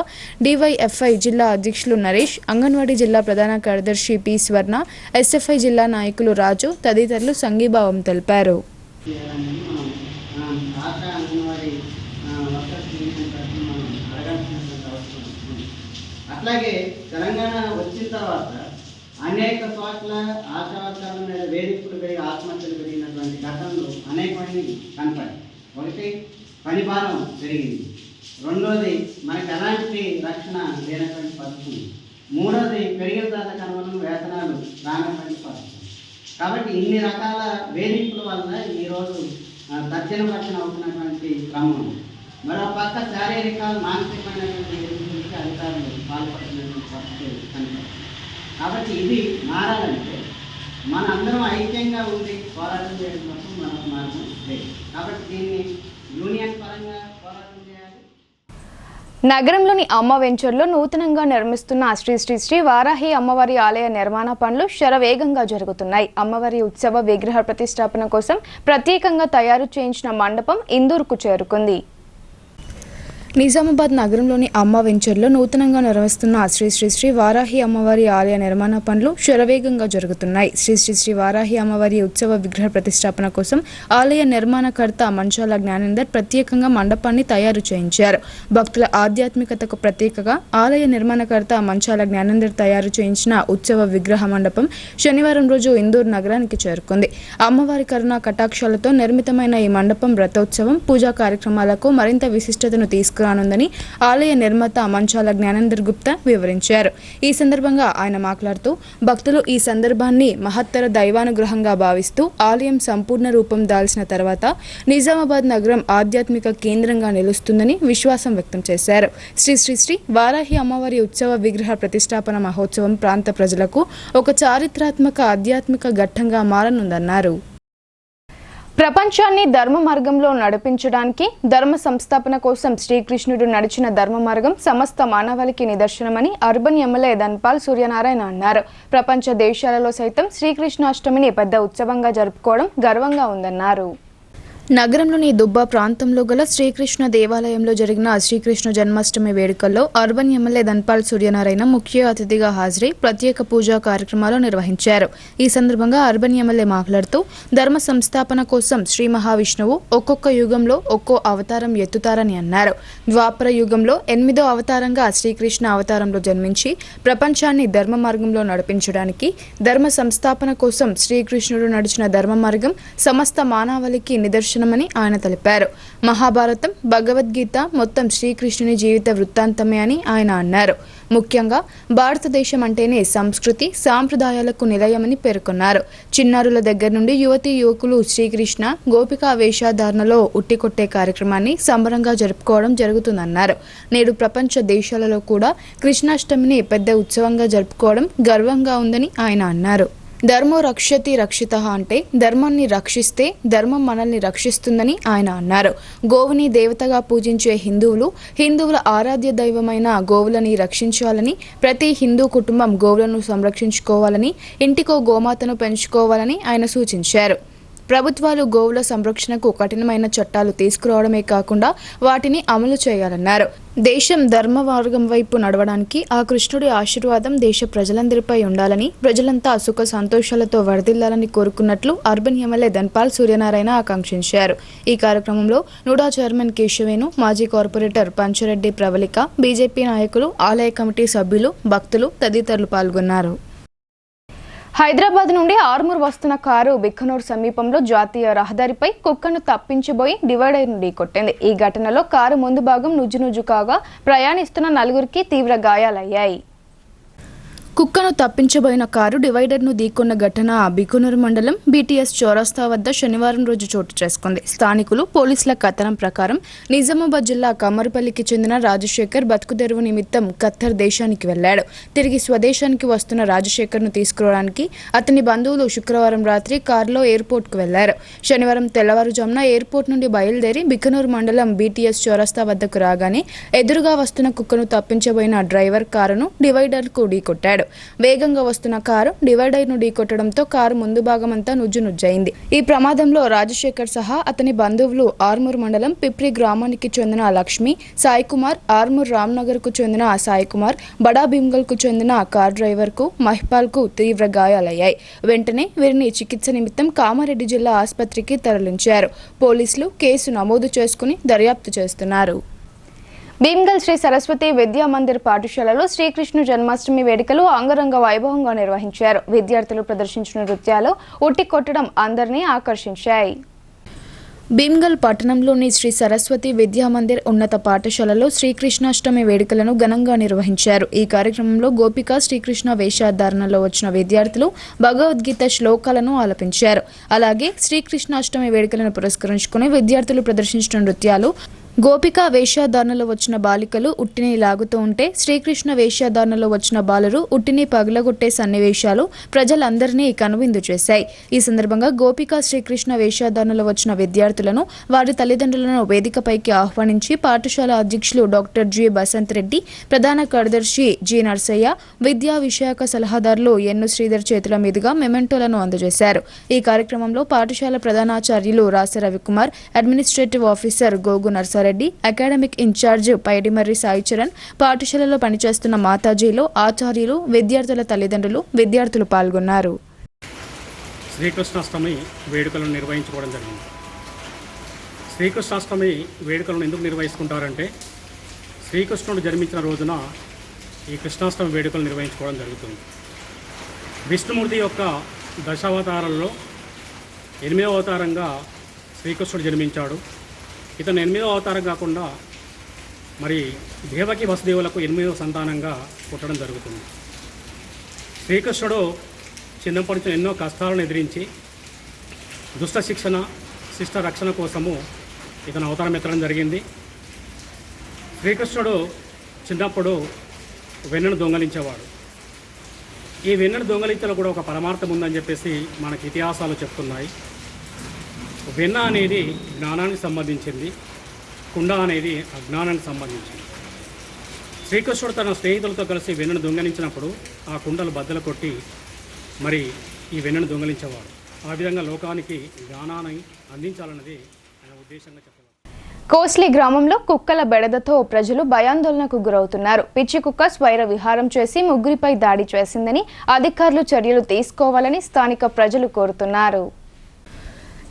డివైఎఫ్ఐ జిల్లా అధ్యక్షులు నరేష్, అంగన్వాడీ జిల్లా ప్రధాన కార్యదర్శి పి స్వర్ణ, ఎస్ఎఫ్ఐ జిల్లా నాయకులు రాజు తదితరులు సంఘీభావం తెలిపారు. అట్లాగే తెలంగాణ వచ్చిన తర్వాత అనేక చోట్ల ఆశావర్గాల మీద వేధింపులు పెరిగి ఆత్మహత్యలు పెరిగినటువంటి ఘటనలు అనేకమైనవి కనపడి, ఒకటి పని భారం పెరిగింది, రెండోది మనకు ఎలాంటి రక్షణ లేనటువంటి పరిస్థితి, మూడోది పెరిగిన తర్వాత వేతనాలు రానటువంటి పరిస్థితి. కాబట్టి ఇన్ని రకాల వేధింపుల వల్ల ఈరోజు తర్జన అవుతున్నటువంటి క్రమం. మరో పక్క శారీరక మానసికమైనటువంటి వేధింపులకి అధికారులు పాల్పడుతున్నటువంటి పరిస్థితి కనుక. కాబట్టి ఇది మారాలంటే మన అందరం ఐక్యంగా ఉండి పోరాటం చేయడం కోసం మనకు మార్గం లేదు. కాబట్టి దీన్ని యూనియన్ పరంగా పోరాటం చేయాలి. నగరంలోని అమ్మ వెంచర్లో నూతనంగా నిర్మిస్తున్న శ్రీ శ్రీ శ్రీ వారాహి అమ్మవారి ఆలయ నిర్మాణ పనులు శరవేగంగా జరుగుతున్నాయి. అమ్మవారి ఉత్సవ విగ్రహ ప్రతిష్టాపన కోసం ప్రత్యేకంగా తయారు చేయించిన మండపం ఇందూరుకు చేరుకుంది. నిజామాబాద్ నగరంలోని అమ్మ వెంచర్లో నూతనంగా నిర్వహిస్తున్న శ్రీ శ్రీ శ్రీ వారాహి అమ్మవారి ఆలయ నిర్మాణ పనులు శరవేగంగా జరుగుతున్నాయి. శ్రీ శ్రీ శ్రీ వారాహి అమ్మవారి ఉత్సవ విగ్రహ ప్రతిష్టాపన కోసం ఆలయ నిర్మాణకర్త మంచాల జ్ఞానేందర్ ప్రత్యేకంగా మండపాన్ని తయారు చేయించారు. భక్తుల ఆధ్యాత్మికతకు ప్రత్యేకగా ఆలయ నిర్మాణకర్త మంచాల జ్ఞానేందర్ తయారు చేయించిన ఉత్సవ విగ్రహ మండపం శనివారం రోజు ఇందూరు నగరానికి చేరుకుంది. అమ్మవారి కరుణా కటాక్షాలతో నిర్మితమైన ఈ మండపం రథోత్సవం, పూజా కార్యక్రమాలకు మరింత విశిష్టతను రానుందని ఆలయ నిర్మాత మంచాల జ్ఞానేందర్ గుప్తా వివరించారు. ఈ సందర్భంగా ఆయన మాట్లాడుతూ భక్తులు ఈ సందర్భాన్ని మహత్తర దైవానుగ్రహంగా భావిస్తూ ఆలయం సంపూర్ణ రూపం దాల్చిన తర్వాత నిజామాబాద్ నగరం ఆధ్యాత్మిక కేంద్రంగా నిలుస్తుందని విశ్వాసం వ్యక్తం చేశారు. శ్రీ శ్రీ శ్రీ వారాహి అమ్మవారి ఉత్సవ విగ్రహ ప్రతిష్టాపన మహోత్సవం ప్రాంత ప్రజలకు ఒక చారిత్రాత్మక ఆధ్యాత్మిక ఘట్టంగా మారనుందన్నారు. ప్రపంచాన్ని ధర్మ మార్గంలో నడిపించడానికి ధర్మ సంస్థాపన కోసం శ్రీకృష్ణుడు నడిచిన ధర్మ మార్గం సమస్త మానవాళికి నిదర్శనమని అర్బన్ ఎమ్మెల్యే ధన్పాల్ సూర్యనారాయణ అన్నారు. ప్రపంచ దేశాలలో సైతం శ్రీకృష్ణాష్టమిని పెద్ద ఉత్సవంగా జరుపుకోవడం గర్వంగా ఉందన్నారు. నగరంలోని దుబ్బా ప్రాంతంలో గల శ్రీకృష్ణ దేవాలయంలో జరిగిన శ్రీకృష్ణ జన్మాష్టమి వేడుకల్లో అర్బన్ ఎమ్మెల్యే ధన్పాల్ సూర్యనారాయణ ముఖ్య అతిథిగా హాజరై ప్రత్యేక పూజా కార్యక్రమాలు నిర్వహించారు. ఈ సందర్భంగా అర్బన్ ఎమ్మెల్యే మాట్లాడుతూ ధర్మ సంస్థాపన కోసం శ్రీ మహావిష్ణువు ఒక్కొక్క యుగంలో ఒక్కో అవతారం ఎత్తుతారని అన్నారు. ద్వాపర యుగంలో 8వ అవతారంగా శ్రీకృష్ణ అవతారంలో జన్మించి ప్రపంచాన్ని ధర్మ మార్గంలో నడిపించడానికి ధర్మ సంస్థాపన కోసం శ్రీకృష్ణుడు నడిచిన ధర్మ మార్గం సమస్త మానవాళికి నిదర్శనమని ఆయన తెలిపారు. మహాభారతం, భగవద్గీత మొత్తం శ్రీకృష్ణుని జీవిత వృత్తాంతమే అని ఆయన అన్నారు. ముఖ్యంగా భారతదేశం అంటేనే సంస్కృతి, సాంప్రదాయాలకు నిలయమని పేర్కొన్నారు. చిన్నారుల దగ్గర నుండి యువతీ యువకులు శ్రీకృష్ణ గోపికా వేషధారణలో ఉట్టికొట్టే కార్యక్రమాన్ని సంబరంగా జరుపుకోవడం జరుగుతుందన్నారు. నేడు ప్రపంచ దేశాలలో కూడా కృష్ణాష్టమిని పెద్ద ఉత్సవంగా జరుపుకోవడం గర్వంగా ఉందని ఆయన అన్నారు. ధర్మో రక్షతి రక్షిత అంటే ధర్మాన్ని రక్షిస్తే ధర్మం మనల్ని రక్షిస్తుందని ఆయన అన్నారు. గోవుని దేవతగా పూజించే హిందువుల ఆరాధ్య దైవమైన గోవులని రక్షించాలని, ప్రతి హిందూ కుటుంబం గోవులను సంరక్షించుకోవాలని, ఇంటికో గోమాతను పెంచుకోవాలని ఆయన సూచించారు. ప్రభుత్వాలు గోవుల సంరక్షణకు కఠినమైన చట్టాలు తీసుకురావడమే కాకుండా వాటిని అమలు చేయాలన్నారు. దేశం ధర్మ మార్గం వైపు నడవడానికి ఆ కృష్ణుడి ఆశీర్వాదం దేశ ప్రజలందరిపై ఉండాలని, ప్రజలంతా సుఖ సంతోషాలతో వరదిల్లాలని కోరుకున్నట్లు అర్బన్ ఎమ్మెల్యే ధన్పాల్ సూర్యనారాయణ ఆకాంక్షించారు. ఈ కార్యక్రమంలో నుడా చైర్మన్ కేశవేను, మాజీ కార్పొరేటర్ పంచరెడ్డి ప్రవళిక, బీజేపీ నాయకులు, ఆలయ కమిటీ సభ్యులు, భక్తులు తదితరులు పాల్గొన్నారు. హైదరాబాద్ నుండి ఆర్మూర్ వస్తున్న కారు బిక్కనూరు సమీపంలో జాతీయ రహదారిపై కుక్కను తప్పించబోయి డివైడర్ను ఢీకొట్టింది. ఈ ఘటనలో కారు ముందు భాగం నుజ్జునుజ్జు కాగా ప్రయాణిస్తున్న 4గురికి తీవ్ర గాయాలయ్యాయి. కుక్కను తప్పించబోయిన కారు డివైడర్ను ఢీకొన్న ఘటన బికునూరు మండలం బీటీఎస్ చౌరస్తా వద్ద శనివారం రోజు చోటు చేసుకుంది. స్థానికులు, పోలీసుల కథనం ప్రకారం నిజామాబాద్ జిల్లా కమ్మరపల్లికి చెందిన రాజశేఖర్ బతుకుదెరువు నిమిత్తం ఖత్తర్ దేశానికి వెళ్లాడు. తిరిగి స్వదేశానికి వస్తున్న రాజశేఖర్ను తీసుకురావడానికి అతని బంధువులు శుక్రవారం రాత్రి కారులో ఎయిర్పోర్ట్కు వెళ్లారు. శనివారం తెల్లవారుజామున ఎయిర్పోర్ట్ నుండి బయలుదేరి బికనూరు మండలం బీటీఎస్ చౌరస్తా వద్దకు రాగానే ఎదురుగా వస్తున్న కుక్కను తప్పించబోయిన డ్రైవర్ కారును డివైడర్కు ఢీకొట్టాడు. వేగంగా వస్తున్న కారు డివైడర్ను ఢీకొట్టడంతో కారు ముందు భాగమంతా నుజ్జునుజ్జైంది. ఈ ప్రమాదంలో రాజశేఖర్ సహా అతని బంధువులు ఆర్మూర్ మండలం పిప్రి గ్రామానికి చెందిన లక్ష్మి, సాయి కుమార్, ఆర్మూర్ రామ్నగర్ కు చెందిన సాయి కుమార్, బడా భీమ్గల్ కు చెందిన కార్ డ్రైవర్ కు మహిపాల్ కు తీవ్ర గాయాలయ్యాయి. వెంటనే వీరిని చికిత్స నిమిత్తం కామారెడ్డి జిల్లా ఆసుపత్రికి తరలించారు. పోలీసులు కేసు నమోదు చేసుకుని దర్యాప్తు చేస్తున్నారు. భీమ్గల్ శ్రీ సరస్వతి విద్యా మందిర్ పాఠశాలలో శ్రీకృష్ణ జన్మాష్టమి వేడుకలు అంగరంగ వైభవంగా నిర్వహించారు. విద్యార్థులు ప్రదర్శించిన నృత్యాలు ఉట్టి కొట్టడం అందరినీ ఆకర్షించాయి. భీమ్గల్ పట్టణంలోని శ్రీ సరస్వతి విద్యామందిర్ ఉన్నత పాఠశాలలో శ్రీకృష్ణాష్టమి వేడుకలను ఘనంగా నిర్వహించారు. ఈ కార్యక్రమంలో గోపిక శ్రీకృష్ణ వేషధారణలో వచ్చిన విద్యార్థులు భగవద్గీత శ్లోకాలను ఆలపించారు. అలాగే శ్రీకృష్ణాష్టమి వేడుకలను పురస్కరించుకుని విద్యార్థులు ప్రదర్శించిన నృత్యాలు, గోపిక వేషధారణలో వచ్చిన బాలికలు ఉట్టిని లాగుతూ ఉంటే శ్రీకృష్ణ వేషధారణలో వచ్చిన బాలురు ఉట్టిని పగలగొట్టే సన్నివేశాలు ప్రజలందరినీ కనువిందు చేశాయి. ఈ సందర్భంగా గోపిక శ్రీకృష్ణ వేషధారణలో వచ్చిన విద్యార్థులను వారి తల్లిదండ్రులను వేదికపైకి ఆహ్వానించి పాఠశాల అధ్యక్షులు డాక్టర్ జి బసంత్ రెడ్డి, ప్రధాన కార్యదర్శి జి నర్సయ్య, విద్యా విషయక సలహాదారులు ఎన్ను శ్రీధర్ చేతుల మీదుగా మెమెంటోలను అందజేశారు. ఈ కార్యక్రమంలో పాఠశాల ప్రధానాచార్యులు రాస రవికుమార్, అడ్మినిస్ట్రేటివ్ ఆఫీసర్ గోగు నర్సారెడ్డి, అకాడమిక్ ఇన్ఛార్జ్ పైడిమర్రి సాయిచరణ్, పాఠశాలలో పనిచేస్తున్న మాతాజీలు, ఆచార్యులు, విద్యార్థుల తల్లిదండ్రులు, విద్యార్థులు పాల్గొన్నారు. శ్రీకృష్ణాష్టమి వేడుకలను నిర్వహించుకోవడం జరిగింది. శ్రీకృష్ణాష్టమి వేడుకలను ఎందుకు నిర్వహిస్తుంటారంటే శ్రీకృష్ణుడు జన్మించిన రోజున ఈ కృష్ణాష్టమి వేడుకలు నిర్వహించుకోవడం జరుగుతుంది. విష్ణుమూర్తి యొక్క దశావతారాల్లో 8వ అవతారంగా శ్రీకృష్ణుడు జన్మించాడు. ఇతను 8వ అవతారం కాకుండా మరి దేవకి వసుదేవులకు 8వ సంతానంగా పుట్టడం జరుగుతుంది. శ్రీకృష్ణుడు చిన్నప్పటి నుంచి ఎన్నో కష్టాలను ఎదిరించి దుష్ట శిక్షణ, శిష్ట రక్షణ కోసము ఇతను అవతారం ఎత్తడం జరిగింది. శ్రీకృష్ణుడు చిన్నప్పుడు వెన్నను దొంగలించేవాడు. ఈ వెన్నను దొంగలించలో కూడా ఒక పరమార్థం ఉందని చెప్పేసి మనకి ఇతిహాసాలు చెప్తున్నాయి. వెన్న అనేది జ్ఞానానికి సంబంధించింది, కుండ అనేది అజ్ఞానానికి సంబంధించింది. శ్రీకృష్ణుడు తన స్నేహితులతో కలిసి వెన్నను దొంగలించినప్పుడు ఆ కుండలు బద్దలు కొట్టి మరి ఈ వెన్నను దొంగలించేవాడు. ఆ విధంగా లోకానికి జ్ఞానాన్ని అందించాలన్నది ఆయన ఉద్దేశంగా చెప్పారు. కోస్లీ గ్రామంలో కుక్కల బెడదతో ప్రజలు భయాందోళనకు గురవుతున్నారు. పిచ్చి కుక్క స్వైర విహారం చేసి ముగ్గురిపై దాడి చేసిందని అధికారులు చర్యలు తీసుకోవాలని స్థానిక ప్రజలు కోరుతున్నారు.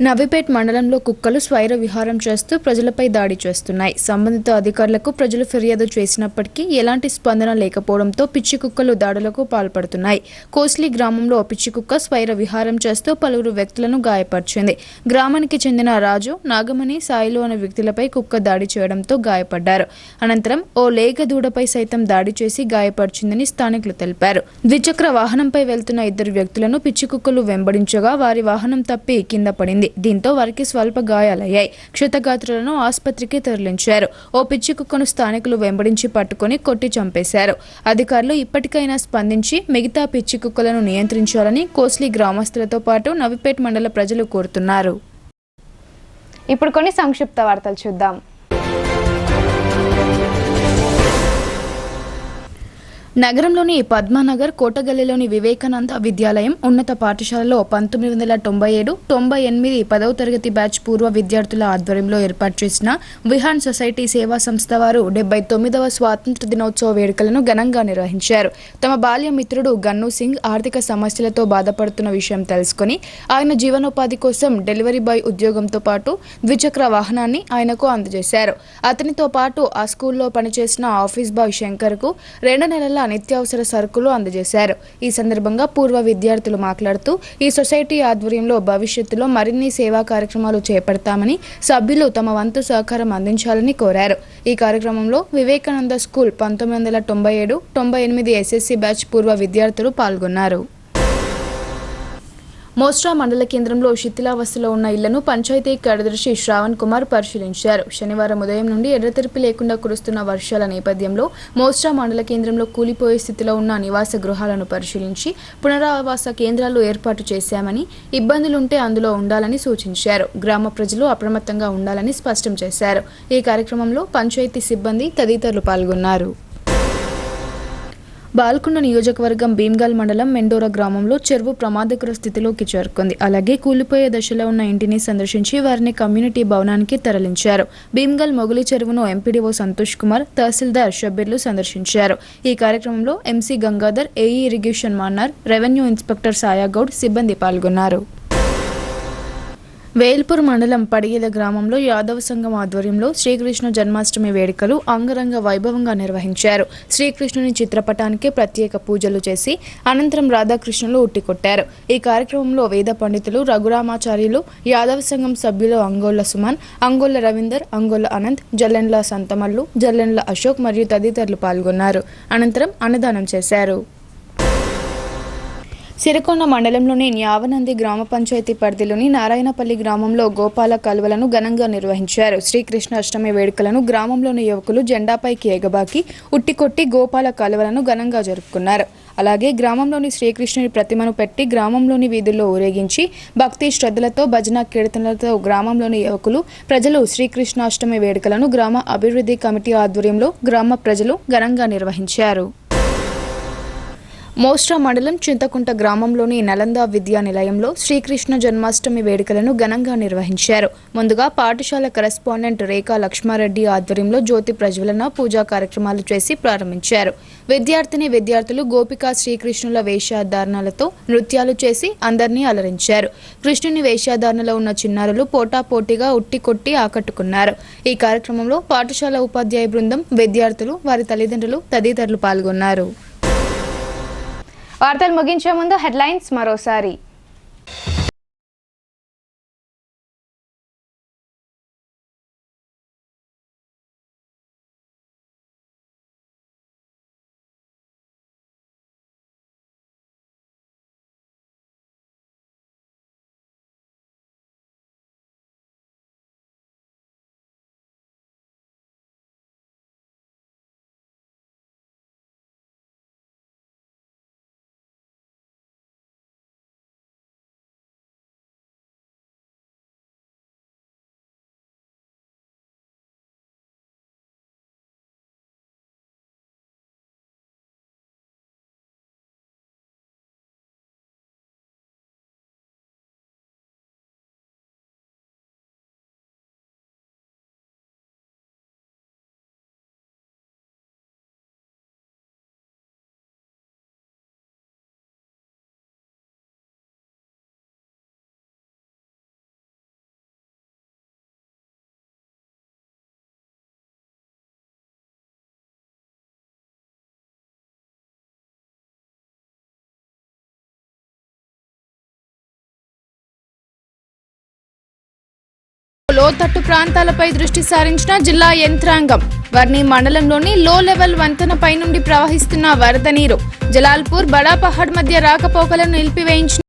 నవీపేట్ మండలంలో కుక్కలు స్వైర విహారం చేస్తూ ప్రజలపై దాడి చేస్తున్నాయి. సంబంధిత అధికారులకు ప్రజలు ఫిర్యాదు చేసినప్పటికీ ఎలాంటి స్పందన లేకపోవడంతో పిచ్చి కుక్కలు దాడులకు పాల్పడుతున్నాయి. కోస్లీ గ్రామంలో పిచ్చి కుక్క స్వైర విహారం చేస్తూ పలువురు వ్యక్తులను గాయపరిచింది. గ్రామానికి చెందిన రాజు, నాగమణి, సాయిలు అనే వ్యక్తులపై కుక్క దాడి చేయడంతో గాయపడ్డారు. అనంతరం ఓ లేగ దూడపై సైతం దాడి చేసి గాయపరిచిందని స్థానికులు తెలిపారు. ద్విచక్ర వాహనంపై వెళ్తున్న 2 వ్యక్తులను పిచ్చి కుక్కలు వెంబడించగా వారి వాహనం తప్పి కింద పడింది. దీంతో వారికి స్వల్ప గాయాలయ్యాయి. క్షతగాత్రులను ఆసుపత్రికి తరలించారు. ఓ పిచ్చి కుక్కను స్థానికులు వెంబడించి పట్టుకుని కొట్టి చంపేశారు. అధికారులు ఇప్పటికైనా స్పందించి మిగతా పిచ్చి కుక్కలను నియంత్రించాలని కోస్లీ గ్రామస్తులతో పాటు నవీపేట్ మండల ప్రజలు కోరుతున్నారు. ఇప్పుడు కొన్ని సంక్షిప్త వార్తలు చూద్దాం. నగరంలోని పద్మానగర్ కోటగల్లీలోని వివేకానంద విద్యాలయం ఉన్నత పాఠశాలలో 1997, 98 10వ తరగతి బ్యాచ్ పూర్వ విద్యార్థుల ఆధ్వర్యంలో ఏర్పాటు చేసిన విహాన్ సొసైటీ సేవా సంస్థ వారు 79వ స్వాతంత్ర దినోత్సవ వేడుకలను ఘనంగా నిర్వహించారు. తమ బాల్య మిత్రుడు గన్ను సింగ్ ఆర్థిక సమస్యలతో బాధపడుతున్న విషయం తెలుసుకుని ఆయన జీవనోపాధి కోసం డెలివరీ బాయ్ ఉద్యోగంతో పాటు ద్విచక్ర వాహనాన్ని ఆయనకు అందజేశారు. అతనితో పాటు ఆ స్కూల్లో పనిచేసిన ఆఫీస్ బాయ్ శంకర్కు 2 నెలల నిత్యావసర సరుకులు అందజేశారు. ఈ సందర్భంగా పూర్వ విద్యార్థులు మాట్లాడుతూ ఈ సొసైటీ ఆధ్వర్యంలో భవిష్యత్తులో మరిన్ని సేవా కార్యక్రమాలు చేపడతామని, సభ్యులు తమ వంతు సహకారం అందించాలని కోరారు. ఈ కార్యక్రమంలో వివేకానంద స్కూల్ 1997, 98 ఎస్ఎస్సి బ్యాచ్ పూర్వ విద్యార్థులు పాల్గొన్నారు. మోస్ట్రా మండల కేంద్రంలో శిథిలావస్థలో ఉన్న ఇళ్లను పంచాయతీ కార్యదర్శి శ్రావణ్ కుమార్ పరిశీలించారు. శనివారం ఉదయం నుండి ఎర్రతెరిపి లేకుండా కురుస్తున్న వర్షాల నేపథ్యంలో మోస్ట్రా మండల కేంద్రంలో కూలిపోయే స్థితిలో ఉన్న నివాస గృహాలను పరిశీలించి పునరావాస కేంద్రాలు ఏర్పాటు చేశామని, ఇబ్బందులుంటే అందులో ఉండాలని సూచించారు. గ్రామ ప్రజలు అప్రమత్తంగా ఉండాలని స్పష్టం చేశారు. ఈ కార్యక్రమంలో పంచాయతీ సిబ్బంది తదితరులు పాల్గొన్నారు. బాల్కొండ నియోజకవర్గం భీమ్గల్ మండలం మెండోరా గ్రామంలో చెరువు ప్రమాదకర స్థితిలోకి చేరుకుంది. అలాగే కూలిపోయే దశలో ఉన్న ఇంటిని సందర్శించి వారిని కమ్యూనిటీ భవనానికి తరలించారు. భీమ్గల్ మొగలి చెరువును ఎంపీడీఓ సంతోష్ కుమార్, తహసీల్దార్ షబ్బీర్లు సందర్శించారు. ఈ కార్యక్రమంలో MC Gangadhar, AE irrigation Mannar, revenue inspector Sayagoud సిబ్బంది పాల్గొన్నారు. వేల్పూర్ మండలం పడిగెల గ్రామంలో యాదవ సంఘం ఆధ్వర్యంలో శ్రీకృష్ణ జన్మాష్టమి వేడుకలు అంగరంగ వైభవంగా నిర్వహించారు. శ్రీకృష్ణుని చిత్రపటానికి ప్రత్యేక పూజలు చేసి అనంతరం రాధాకృష్ణులు ఉట్టికొట్టారు. ఈ కార్యక్రమంలో వేద పండితులు రఘురామాచార్యులు, యాదవ సంఘం సభ్యులు అంగోళ్ల సుమన్, అంగోళ్ల రవీందర్, అంగోళ్ల అనంత్, జల్లెండ్ల సంతమల్లు, జల్లెండ్ల అశోక్ మరియు తదితరులు పాల్గొన్నారు. అనంతరం అన్నదానం చేశారు. సిరికొండ మండలంలోని న్యావనంది గ్రామ పంచాయతీ పరిధిలోని నారాయణపల్లి గ్రామంలో గోపాల కలువలను ఘనంగా నిర్వహించారు. శ్రీకృష్ణ అష్టమి వేడుకలను గ్రామంలోని యువకులు జెండాపైకి ఎగబాకి ఉట్టికొట్టి గోపాల కలువలను ఘనంగా జరుపుకున్నారు. అలాగే గ్రామంలోని శ్రీకృష్ణుని ప్రతిమను పెట్టి గ్రామంలోని వీధుల్లో ఊరేగించి భక్తి శ్రద్ధలతో భజన కీర్తనలతో గ్రామంలోని యువకులు ప్రజలు శ్రీకృష్ణాష్టమి వేడుకలను గ్రామ అభివృద్ధి కమిటీ ఆధ్వర్యంలో గ్రామ ప్రజలు ఘనంగా నిర్వహించారు. మోస్ట్రా మండలం చింతకుంట గ్రామంలోని నలంద విద్యా నిలయంలో శ్రీకృష్ణ జన్మాష్టమి వేడుకలను ఘనంగా నిర్వహించారు. ముందుగా పాఠశాల కరెస్పాండెంట్ రేఖా లక్ష్మారెడ్డి ఆధ్వర్యంలో జ్యోతి ప్రజ్వలన పూజా కార్యక్రమాలు చేసి ప్రారంభించారు. విద్యార్థులు గోపికా శ్రీకృష్ణుల వేషధారణలతో నృత్యాలు చేసి అందరినీ అలరించారు. కృష్ణుని వేషధారణలో ఉన్న చిన్నారులు పోటాపోటీగా ఉట్టికొట్టి ఆకట్టుకున్నారు. ఈ కార్యక్రమంలో పాఠశాల ఉపాధ్యాయ బృందం, విద్యార్థులు, వారి తల్లిదండ్రులు తదితరులు పాల్గొన్నారు. వార్తలు ముగించే ముందు హెడ్లైన్స్ మరోసారి. లోతట్టు ప్రాంతాలపై దృష్టి సారించిన జిల్లా యంత్రాంగం. వర్ణి మండలంలోని లో లెవెల్ వంతెనపై నుండి ప్రవహిస్తున్న వరద నీరు జలాల్పూర్ బడాపహాడ్ మధ్య రాకపోకలను నిలిపివేయించిన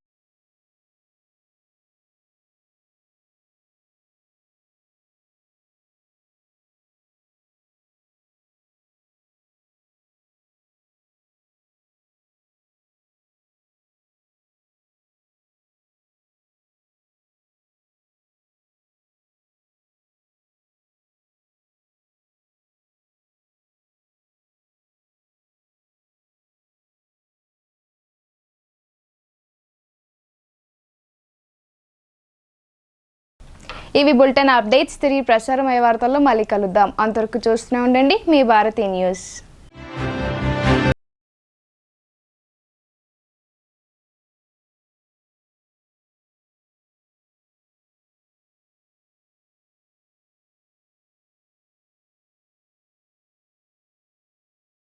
ఇవి బులెటిన్ అప్డేట్స్. తిరిగి ప్రసారమయ్యే వార్తల్లో మళ్ళీ కలుద్దాం. అంతవరకు చూస్తూనే ఉండండి మీ భారతీ న్యూస్.